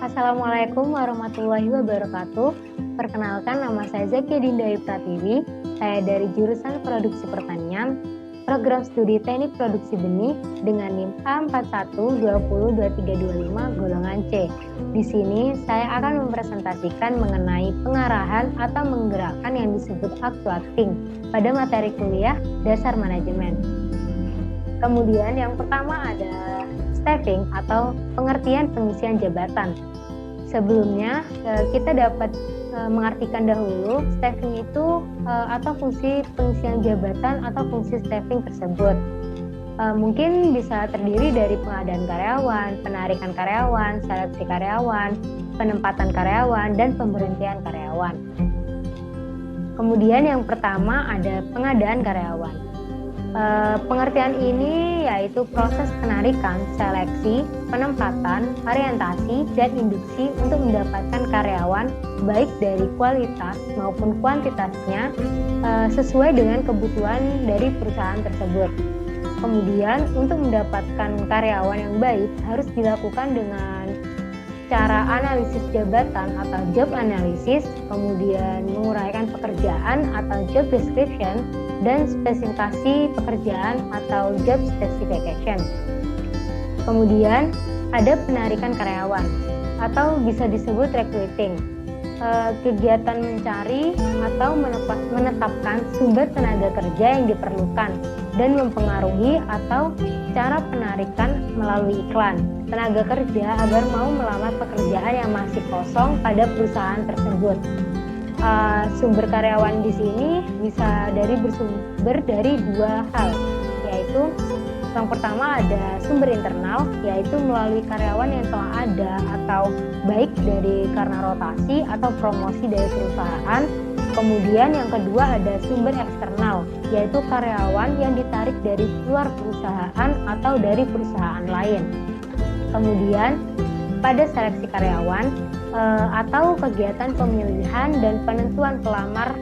Assalamualaikum warahmatullahi wabarakatuh. Perkenalkan, nama saya Zakia Dinda Pratiwi. Saya dari jurusan Produksi Pertanian, Program Studi Teknik Produksi Benih dengan NIM A41202325 golongan C. Di sini saya akan mempresentasikan mengenai pengarahan atau menggerakkan yang disebut actuating pada materi kuliah dasar manajemen. Kemudian yang pertama ada staffing atau pengertian pengisian jabatan. Sebelumnya kita dapat mengartikan dahulu staffing itu atau fungsi pengisian jabatan atau fungsi staffing tersebut. Mungkin bisa terdiri dari pengadaan karyawan, penarikan karyawan, seleksi karyawan, penempatan karyawan, dan pemberhentian karyawan. Kemudian yang pertama ada pengadaan karyawan. Pengertian ini yaitu proses penarikan, seleksi, penempatan, orientasi, dan induksi untuk mendapatkan karyawan baik dari kualitas maupun kuantitasnya sesuai dengan kebutuhan dari perusahaan tersebut. Kemudian untuk mendapatkan karyawan yang baik harus dilakukan dengan cara analisis jabatan atau job analysis, kemudian menguraikan pekerjaan atau job description, dan spesifikasi pekerjaan atau job specification. Kemudian ada penarikan karyawan atau bisa disebut recruiting, kegiatan mencari atau menetapkan sumber tenaga kerja yang diperlukan dan mempengaruhi atau cara penarikan melalui iklan tenaga kerja agar mau melamar pekerjaan yang masih kosong pada perusahaan tersebut. Sumber karyawan di sini bisa bersumber dari dua hal, yaitu yang pertama ada sumber internal, yaitu melalui karyawan yang telah ada atau baik karena rotasi atau promosi dari perusahaan. Kemudian yang kedua ada sumber eksternal, yaitu karyawan yang ditarik dari luar perusahaan atau dari perusahaan lain. Kemudian pada seleksi karyawan atau kegiatan pemilihan dan penentuan pelamar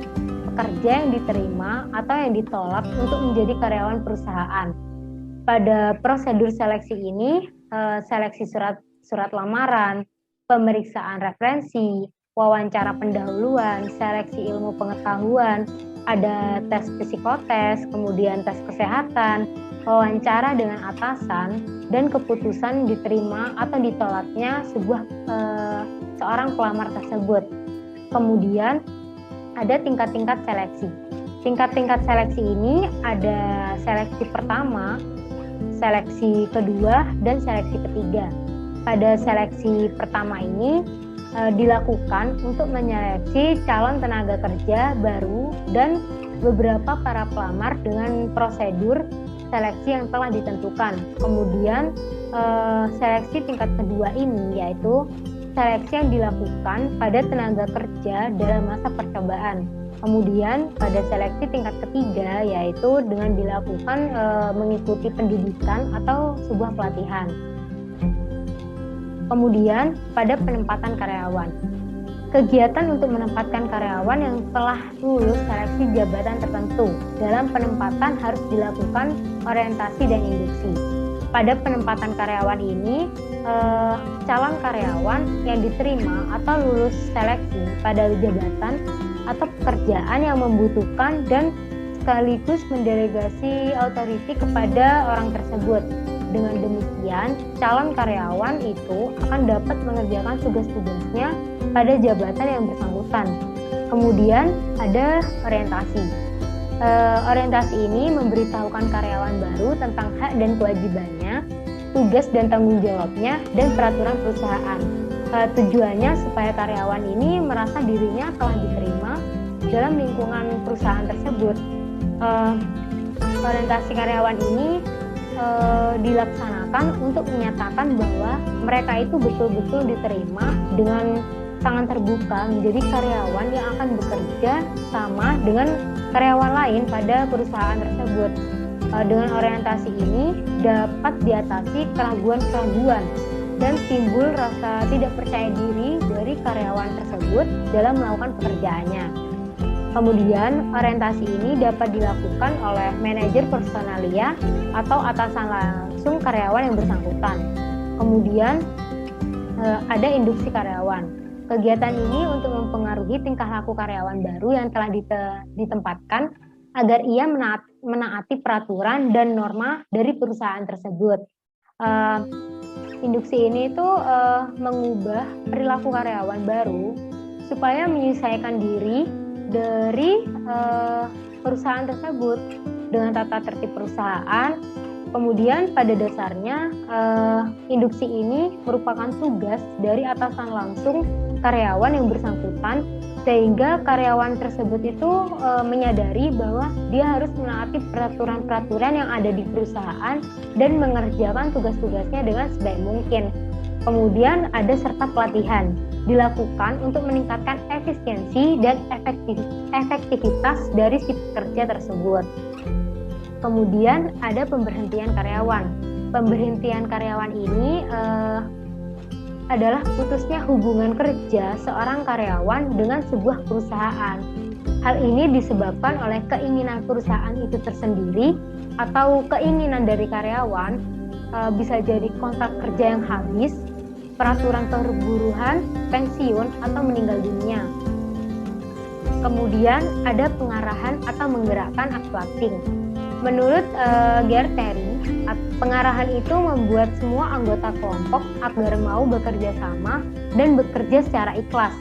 pekerja yang diterima atau yang ditolak untuk menjadi karyawan perusahaan. Pada prosedur seleksi ini, seleksi surat lamaran, pemeriksaan referensi, wawancara pendahuluan, seleksi ilmu pengetahuan, ada tes psikotes, kemudian tes kesehatan, wawancara dengan atasan, dan keputusan diterima atau ditolaknya seorang pelamar tersebut. Kemudian ada tingkat-tingkat seleksi. Tingkat-tingkat seleksi ini ada seleksi pertama, seleksi kedua, dan seleksi ketiga. Pada seleksi pertama ini dilakukan untuk menyeleksi calon tenaga kerja baru dan beberapa para pelamar dengan prosedur seleksi yang telah ditentukan. Kemudian seleksi tingkat kedua ini yaitu seleksi yang dilakukan pada tenaga kerja dalam masa percobaan. Kemudian pada seleksi tingkat ketiga yaitu dengan dilakukan mengikuti pendidikan atau sebuah pelatihan. Kemudian pada penempatan karyawan. Kegiatan untuk menempatkan karyawan yang telah lulus seleksi jabatan tertentu. Dalam penempatan harus dilakukan orientasi dan induksi. Pada penempatan karyawan ini, calon karyawan yang diterima atau lulus seleksi pada jabatan atau pekerjaan yang membutuhkan dan sekaligus mendelegasi otoriti kepada orang tersebut. Dengan demikian, calon karyawan itu akan dapat mengerjakan tugas-tugasnya pada jabatan yang bersangkutan. Kemudian ada orientasi. Orientasi ini memberitahukan karyawan baru tentang hak dan kewajibannya, tugas dan tanggung jawabnya, dan peraturan perusahaan. Tujuannya supaya karyawan ini merasa dirinya telah diterima dalam lingkungan perusahaan tersebut. Orientasi karyawan ini dilaksanakan untuk menyatakan bahwa mereka itu betul-betul diterima dengan sangat terbuka menjadi karyawan yang akan bekerja sama dengan karyawan lain pada perusahaan tersebut. Dengan orientasi ini dapat diatasi keraguan-keraguan dan timbul rasa tidak percaya diri dari karyawan tersebut dalam melakukan pekerjaannya. Kemudian orientasi ini dapat dilakukan oleh manajer personalia atau atasan langsung karyawan yang bersangkutan. Kemudian ada induksi karyawan. Kegiatan ini untuk mempengaruhi tingkah laku karyawan baru yang telah ditempatkan agar ia menaati peraturan dan norma dari perusahaan tersebut. Induksi ini itu mengubah perilaku karyawan baru supaya menyesuaikan diri dari perusahaan tersebut dengan tata tertib perusahaan. Kemudian pada dasarnya induksi ini merupakan tugas dari atasan langsung karyawan yang bersangkutan, sehingga karyawan tersebut itu menyadari bahwa dia harus menaati peraturan-peraturan yang ada di perusahaan dan mengerjakan tugas-tugasnya dengan sebaik mungkin. Kemudian ada serta pelatihan dilakukan untuk meningkatkan efisiensi dan efektivitas dari si pekerja tersebut. Kemudian ada pemberhentian karyawan. Pemberhentian karyawan ini adalah putusnya hubungan kerja seorang karyawan dengan sebuah perusahaan. Hal ini disebabkan oleh keinginan perusahaan itu tersendiri atau keinginan dari karyawan, bisa jadi kontrak kerja yang habis, peraturan perburuhan, pensiun, atau meninggal dunia. Kemudian ada pengarahan atau menggerakkan upswaping. Menurut Guerteri, pengarahan itu membuat semua anggota kelompok agar mau bekerja sama dan bekerja secara ikhlas,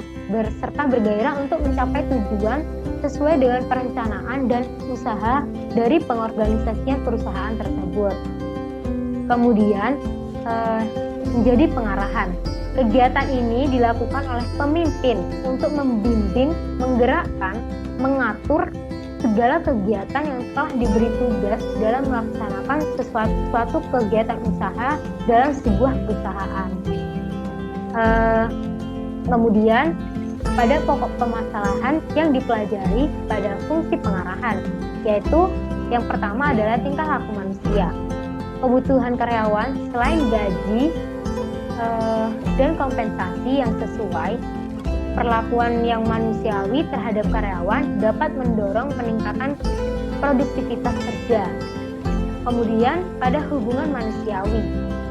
serta bergairah untuk mencapai tujuan sesuai dengan perencanaan dan usaha dari pengorganisasian perusahaan tersebut. Kemudian menjadi pengarahan. Kegiatan ini dilakukan oleh pemimpin untuk membimbing, menggerakkan, mengatur segala kegiatan yang telah diberi tugas dalam melaksanakan suatu kegiatan usaha dalam sebuah perusahaan. Kemudian pada pokok permasalahan yang dipelajari pada fungsi pengarahan, yaitu yang pertama adalah tingkah laku manusia. Kebutuhan karyawan selain gaji dan kompensasi yang sesuai, perlakuan yang manusiawi terhadap karyawan dapat mendorong peningkatan produktivitas kerja. Kemudian pada hubungan manusiawi,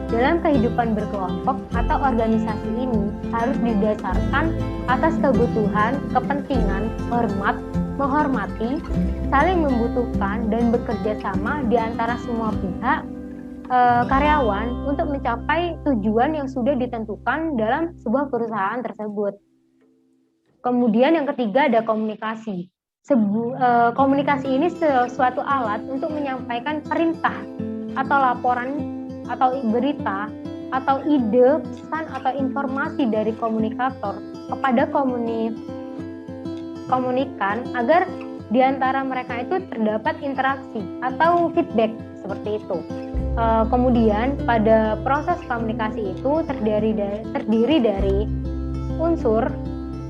dalam kehidupan berkelompok atau organisasi ini harus didasarkan atas kebutuhan, kepentingan, hormat, menghormati, saling membutuhkan, dan bekerja sama di antara semua pihak karyawan untuk mencapai tujuan yang sudah ditentukan dalam sebuah perusahaan tersebut. Kemudian yang ketiga ada komunikasi. Komunikasi ini suatu alat untuk menyampaikan perintah atau laporan atau berita atau ide, pesan atau informasi dari komunikator kepada komunikan agar di antara mereka itu terdapat interaksi atau feedback seperti itu. Kemudian pada proses komunikasi itu terdiri dari unsur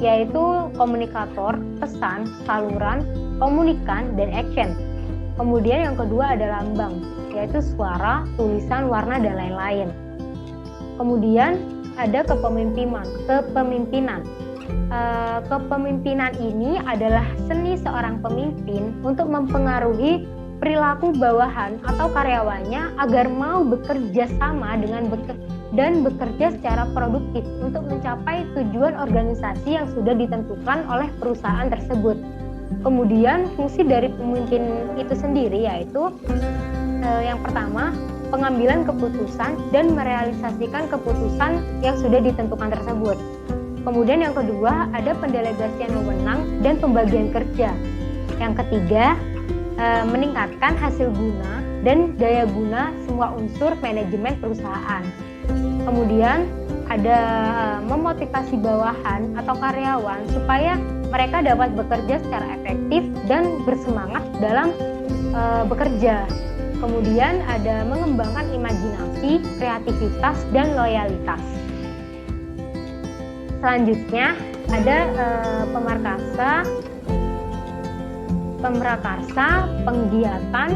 yaitu komunikator, pesan, saluran, komunikan, dan action. Kemudian yang kedua ada lambang, yaitu suara, tulisan, warna, dan lain-lain. Kemudian ada kepemimpinan. Kepemimpinan ini adalah seni seorang pemimpin untuk mempengaruhi perilaku bawahan atau karyawannya agar mau bekerja sama dan bekerja secara produktif untuk mencapai tujuan organisasi yang sudah ditentukan oleh perusahaan tersebut. Kemudian fungsi dari pemimpin itu sendiri yaitu yang pertama, pengambilan keputusan dan merealisasikan keputusan yang sudah ditentukan tersebut. Kemudian yang kedua, ada pendelegasian wewenang dan pembagian kerja. Yang ketiga, meningkatkan hasil guna dan daya guna semua unsur manajemen perusahaan. Kemudian ada memotivasi bawahan atau karyawan supaya mereka dapat bekerja secara efektif dan bersemangat dalam bekerja. Kemudian ada mengembangkan imajinasi, kreativitas, dan loyalitas. Selanjutnya ada pemrakarsa, penggiatan,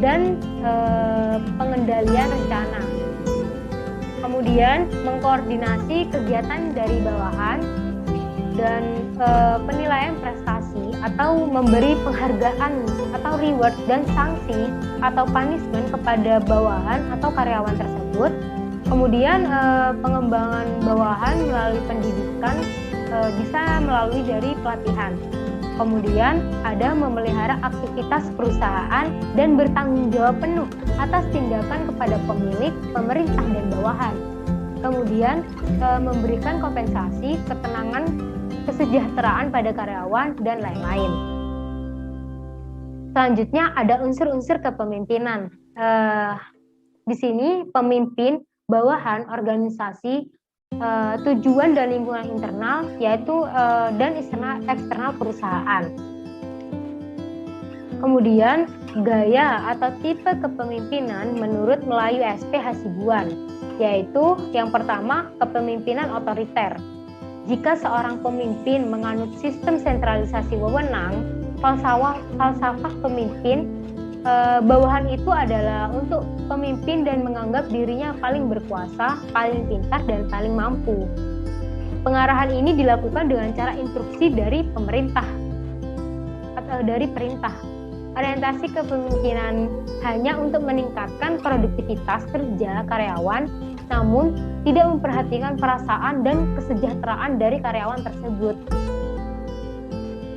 dan pengendalian rencana. Kemudian mengkoordinasi kegiatan dari bawahan dan penilaian prestasi atau memberi penghargaan atau reward dan sanksi atau punishment kepada bawahan atau karyawan tersebut. Kemudian pengembangan bawahan melalui pendidikan bisa melalui dari pelatihan. Kemudian ada memelihara aktivitas perusahaan dan bertanggung jawab penuh atas tindakan kepada pemilik, pemerintah, dan bawahan. Kemudian memberikan kompensasi, ketenangan, kesejahteraan pada karyawan, dan lain-lain. Selanjutnya ada unsur-unsur kepemimpinan. Di sini pemimpin, bawahan, organisasi, tujuan dan lingkungan internal, yaitu dan eksternal perusahaan. Kemudian gaya atau tipe kepemimpinan menurut Melayu SP Hasibuan, yaitu yang pertama kepemimpinan otoriter. Jika seorang pemimpin menganut sistem sentralisasi wewenang, falsafah pemimpin, bawahan itu adalah untuk pemimpin dan menganggap dirinya paling berkuasa, paling pintar, dan paling mampu. Pengarahan ini dilakukan dengan cara instruksi dari pemerintah atau dari perintah. Orientasi kepemimpinan hanya untuk meningkatkan produktivitas kerja karyawan, namun tidak memperhatikan perasaan dan kesejahteraan dari karyawan tersebut.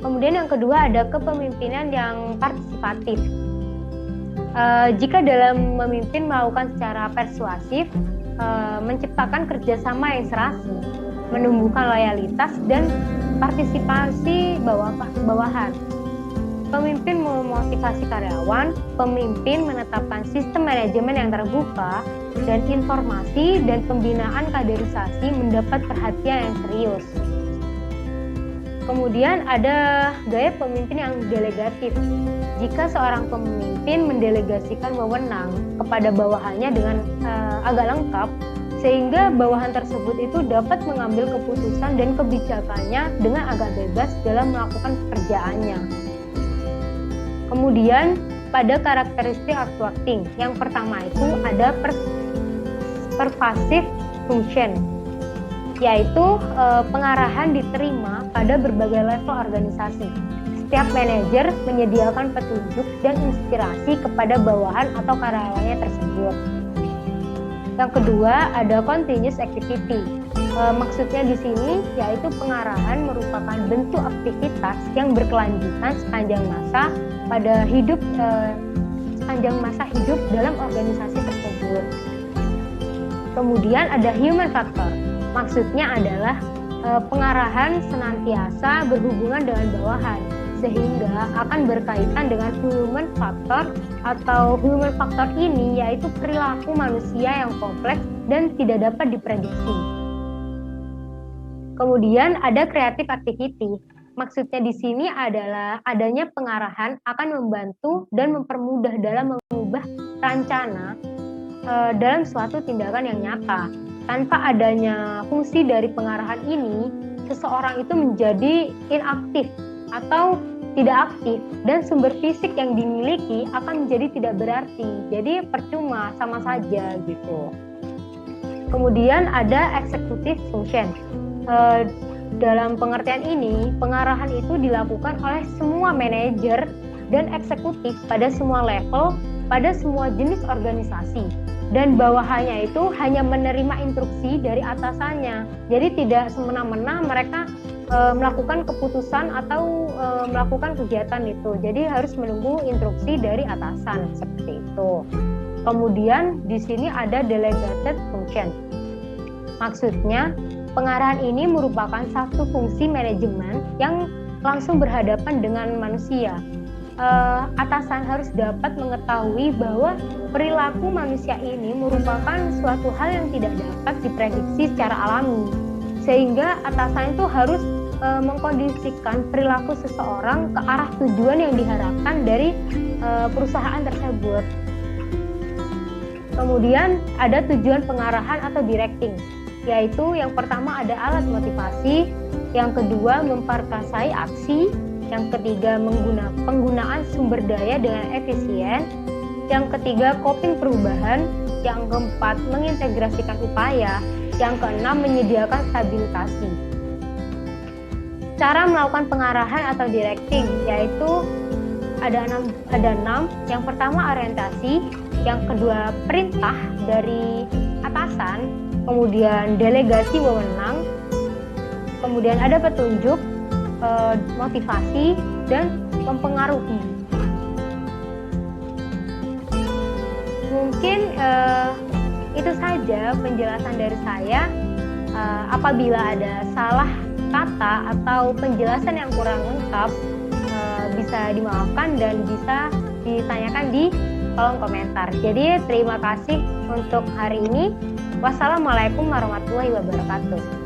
Kemudian yang kedua ada kepemimpinan yang partisipatif. Jika dalam memimpin melakukan secara persuasif, menciptakan kerjasama yang serasi, menumbuhkan loyalitas dan partisipasi bawahan. Pemimpin memotivasi karyawan, pemimpin menetapkan sistem manajemen yang terbuka, dan informasi dan pembinaan kaderisasi mendapat perhatian yang serius. Kemudian ada gaya pemimpin yang delegatif. Jika seorang pemimpin mendelegasikan wewenang kepada bawahannya dengan agak lengkap, sehingga bawahan tersebut itu dapat mengambil keputusan dan kebijakannya dengan agak bebas dalam melakukan pekerjaannya. Kemudian pada karakteristik acting, yang pertama itu ada pervasive function, yaitu pengarahan diterima pada berbagai level organisasi. Setiap manajer menyediakan petunjuk dan inspirasi kepada bawahan atau karyawannya tersebut. Yang kedua ada continuous activity. Maksudnya di sini yaitu pengarahan merupakan bentuk aktivitas yang berkelanjutan sepanjang masa hidup dalam organisasi tersebut. Kemudian ada human factor. Maksudnya adalah pengarahan senantiasa berhubungan dengan bawahan, sehingga akan berkaitan dengan human factor, atau human factor ini yaitu perilaku manusia yang kompleks dan tidak dapat diprediksi. Kemudian ada creative activity. Maksudnya di sini adalah adanya pengarahan akan membantu dan mempermudah dalam mengubah rencana dalam suatu tindakan yang nyata. Tanpa adanya fungsi dari pengarahan ini, seseorang itu menjadi inaktif atau tidak aktif, dan sumber fisik yang dimiliki akan menjadi tidak berarti. Jadi percuma, sama saja gitu. Kemudian ada executive function. Dalam pengertian ini, pengarahan itu dilakukan oleh semua manajer dan eksekutif pada semua level, pada semua jenis organisasi, dan bawahannya itu hanya menerima instruksi dari atasannya. Jadi tidak semena-mena mereka melakukan keputusan atau melakukan kegiatan itu. Jadi harus menunggu instruksi dari atasan, seperti itu. Kemudian di sini ada delegated function. Maksudnya pengarahan ini merupakan satu fungsi manajemen yang langsung berhadapan dengan manusia. Atasan harus dapat mengetahui bahwa perilaku manusia ini merupakan suatu hal yang tidak dapat diprediksi secara alami, sehingga atasan itu harus mengkondisikan perilaku seseorang ke arah tujuan yang diharapkan dari perusahaan tersebut. Kemudian ada tujuan pengarahan atau directing, yaitu yang pertama ada alat motivasi, yang kedua memperkasai aksi, yang ketiga penggunaan sumber daya dengan efisien, yang ketiga coping perubahan, yang keempat mengintegrasikan upaya, yang keenam menyediakan stabilisasi. Cara melakukan pengarahan atau directing yaitu ada enam. Yang pertama orientasi, yang kedua perintah dari atasan, kemudian delegasi wewenang, kemudian ada petunjuk, motivasi, dan mempengaruhi. Mungkin itu saja penjelasan dari saya. Apabila ada salah kata atau penjelasan yang kurang lengkap, bisa dimaafkan dan bisa ditanyakan di kolom komentar. Jadi terima kasih untuk hari ini. Wassalamualaikum warahmatullahi wabarakatuh.